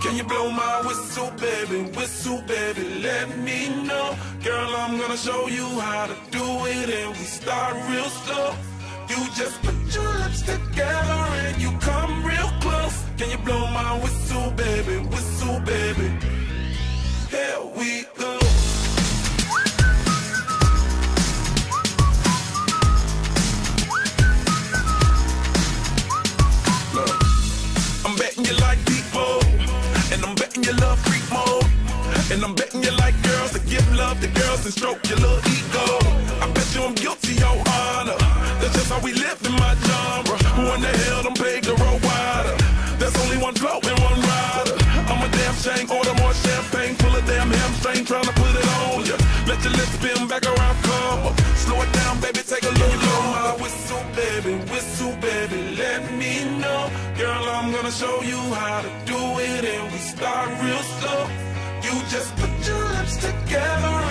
Can you blow my whistle, baby, let me know. Girl, I'm gonna show you how to do it, and we start real slow. You just put your lips together and you come real close. Can you blow my whistle, baby, here we go. Look, I'm betting you like people, and I'm betting you love freak mode, and I'm betting you like girls that give love to girls and stroke your little ego. I bet you I'm guilty, your honor. That's just how we live in my genre. Who in the hell done paved the road wider? There's only one flow and one rider. I'm a damn shame, order more champagne, full of damn hamstring, trying to put it on ya. Let your lips spin back around, come up. Slow it down, baby, take a look. Blow my whistle, baby, let me know. Girl, I'm gonna show you how to do it, and we start real slow. You just put your lips together